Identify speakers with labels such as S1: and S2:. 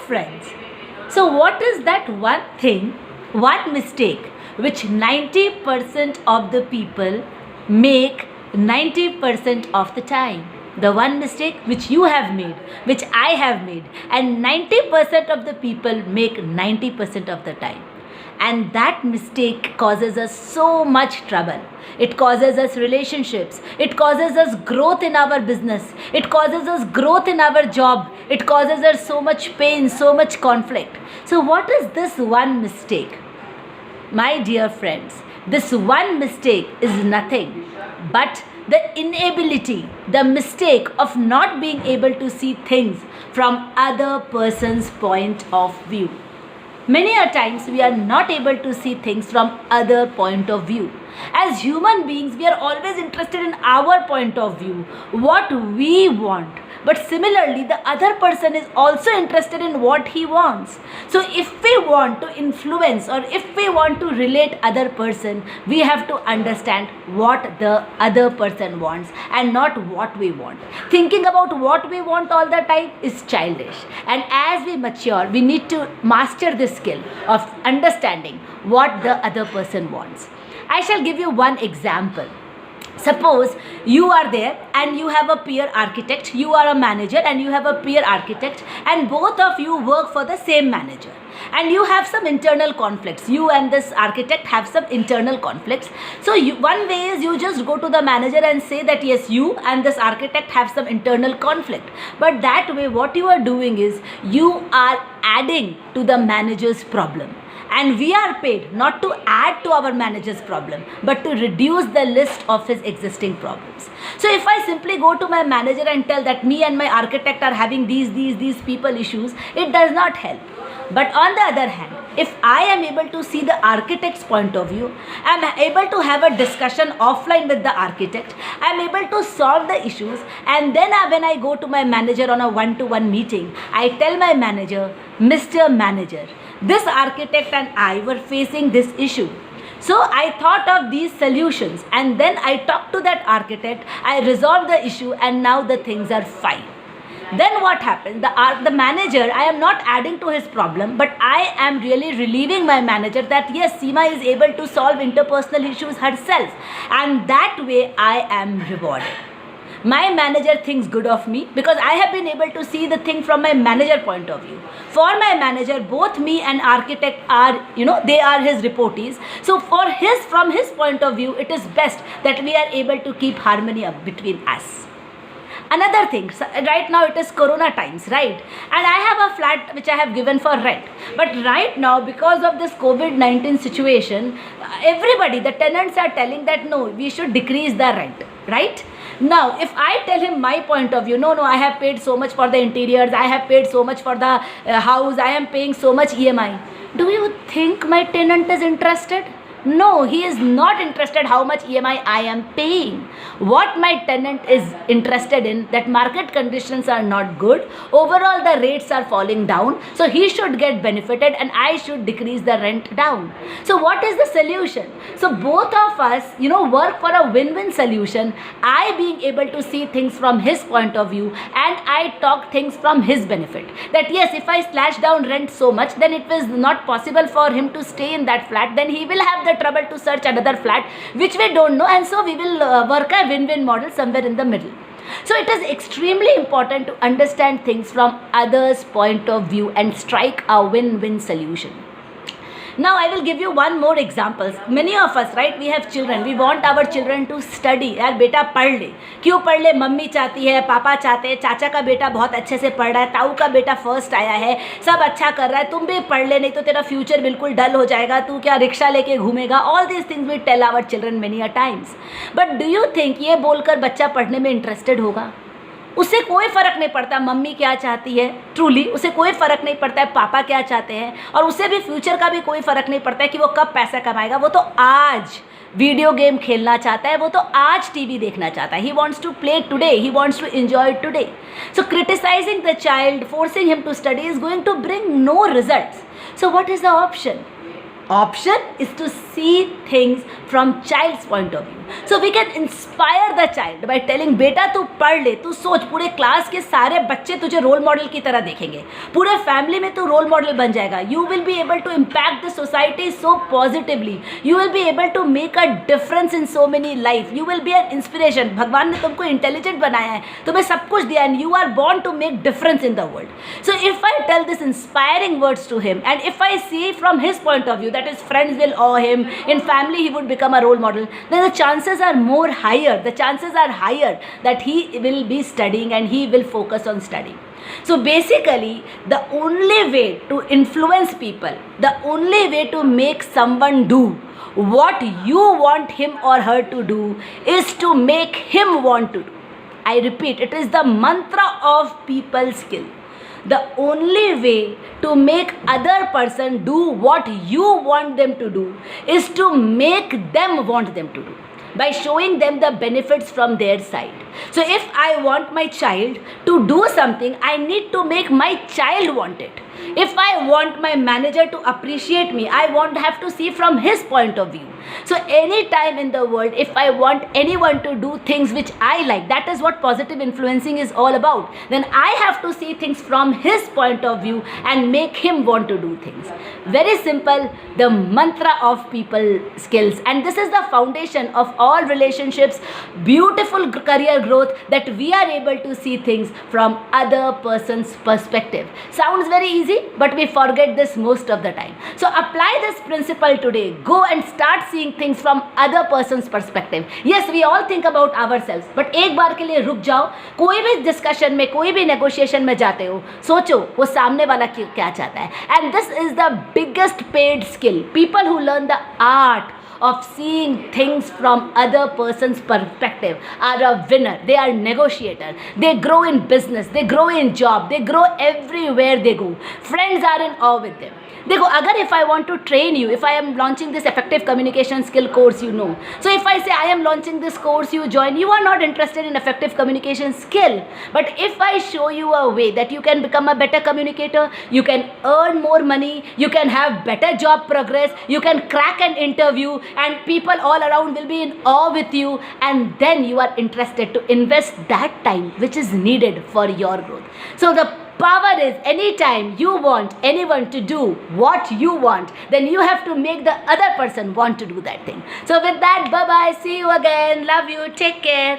S1: friends. So what is that one thing, one mistake which 90% of the people make 90% of the time? The one mistake which you have made, which I have made, and 90% of the people make 90% of the time. And that mistake causes us so much trouble. It causes us relationships. It causes us growth in our business. It causes us growth in our job. It causes us so much pain, so much conflict. So what is this one mistake? My dear friends, this one mistake is nothing but the inability, the mistake of not being able to see things from other person's point of view. Many a times we are not able to see things from other point of view. As human beings, we are always interested in our point of view, what we want. But similarly, the other person is also interested in what he wants. So if we want to influence or if we want to relate other person, we have to understand what the other person wants and not what we want. Thinking about what we want all the time is childish. And as we mature, we need to master this skill of understanding what the other person wants. I shall give you one example. Suppose you are there and you have a peer architect, you are a manager and you have a peer architect, and both of you work for the same manager. And you have some internal conflicts. You and this architect have some internal conflicts. So one way is you just go to the manager and say that yes, you and this architect have some internal conflict. But that way what you are doing is you are adding to the manager's problem. And we are paid not to add to our manager's problem, but to reduce the list of his existing problems. So if I simply go to my manager and tell that me and my architect are having these people issues, it does not help. But on the other hand, if I am able to see the architect's point of view, I am able to have a discussion offline with the architect, I am able to solve the issues, and then when I go to my manager on a one-to-one meeting, I tell my manager, Mr. Manager, this architect and I were facing this issue. So I thought of these solutions and then I talked to that architect, I resolved the issue, and now the things are fine. Then what happens? The manager, I am not adding to his problem, but I am really relieving my manager that yes, Seema is able to solve interpersonal issues herself, and that way I am rewarded. My manager thinks good of me because I have been able to see the thing from my manager point of view. For my manager, both me and architect are, they are his reportees. So from his point of view, it is best that we are able to keep harmony up between us. Another thing, right now it is Corona times, right? And I have a flat which I have given for rent. But right now, because of this COVID-19 situation, everybody, the tenants are telling that no, we should decrease the rent, right? Now, if I tell him my point of view, no, I have paid so much for the interiors, I have paid so much for the house, I am paying so much EMI. Do you think my tenant is interested? No, he is not interested how much EMI I am paying. What my tenant is interested in, that market conditions are not good, overall the rates are falling down, so he should get benefited and I should decrease the rent down. So what is the solution? So both of us, work for a win-win solution. I being able to see things from his point of view and I talk things from his benefit. That yes, if I slash down rent so much, then it was not possible for him to stay in that flat, then he will have the trouble to search another flat which we don't know, and so we will work a win-win model somewhere in the middle. So it is extremely important to understand things from others' point of view and strike a win-win solution. Now I will give you one more example. Many of us, right, we have children. We want our children to study. यार बेटा पढ़ ले. क्यों पढ़ ले? Mummy चाहती है, पापा चाहते हैं, चाचा का बेटा बहुत अच्छे से पढ़ रहा है, ताऊ का बेटा फर्स्ट आया है, सब अच्छा कर रहा है, तुम भी पढ़ ले, नहीं तो तेरा फ्यूचर बिल्कुल डल हो जाएगा, तू क्या रिक्शा लेके घूमेगा. All these things we tell our children many a times. But do you think ये बोलकर बच्चा पढ़ने में इंटरेस्टेड होगा? उसे कोई फ़र्क नहीं पड़ता मम्मी क्या चाहती है, ट्रूली उसे कोई फ़र्क नहीं पड़ता है पापा क्या चाहते हैं, और उसे भी फ्यूचर का भी कोई फ़र्क नहीं पड़ता है कि वो कब पैसा कमाएगा. वो तो आज वीडियो गेम खेलना चाहता है, वो तो आज टीवी देखना चाहता है. He wants to play today, he wants to enjoy today. So criticising the child, forcing him to study is going to bring no results. So what is the option? option is to see things from child's point of view. So we can inspire the child by telling बेटा तू पढ़ ले, तू सोच, पूरे class के सारे बच्चे तुझे रोल मॉडल की तरह देखेंगे, पूरे फैमिली में तू रोल मॉडल बन जाएगा. You will be able to impact the society so positively. You will be able to make a difference in so many life. You will be an inspiration. भगवान ने तुमको इंटेलिजेंट बनाया है, तुम्हें सब कुछ दिया, and you are born to make difference in the world. So if I tell this inspiring words to him, and if I see from his point of view that his friends will awe him, in family he would become a role model, then the chances are more higher. The chances are higher that he will be studying and he will focus on studying. So basically, the only way to influence people, the only way to make someone do what you want him or her to do is to make him want to do. I repeat, it is the mantra of people skill. The only way to make other person do what you want them to do is to make them want them to do, by showing them the benefits from their side. So if I want my child to do something, I need to make my child want it. If I want my manager to appreciate me, I have to see from his point of view. So any time in the world, if I want anyone to do things which I like, that is what positive influencing is all about, then I have to see things from his point of view and make him want to do things. Very simple, the mantra of people skills. And this is the foundation of all relationships, beautiful career growth, that we are able to see things from other person's perspective. Sounds very easy, but we forget this most of the time. So apply this principle today. Go and start seeing things from other person's perspective. Yes, we all think about ourselves, but एक बार के लिए रुक जाओ. कोई भी discussion में, कोई भी नेगोशिएशन में जाते हो, सोचो वो सामने वाला क्या चाहता है. And this is the biggest paid skill. People who learn the art of seeing things from other person's perspective are a winner. They are negotiator. They grow in business, they grow in job, they grow everywhere they go. Friends are in awe with them. देखो, अगर if I want to train you, if I am launching this effective communication skill course, you know, so if I say I am launching this course, you join, you are not interested in effective communication skill. But if I show you a way that you can become a better communicator, you can earn more money, you can have better job progress, you can crack an interview, and people all around will be in awe with you, and then you are interested to invest that time which is needed for your growth. So the power is, anytime you want anyone to do what you want, then you have to make the other person want to do that thing. So with that, bye bye, see you again, love you, take care.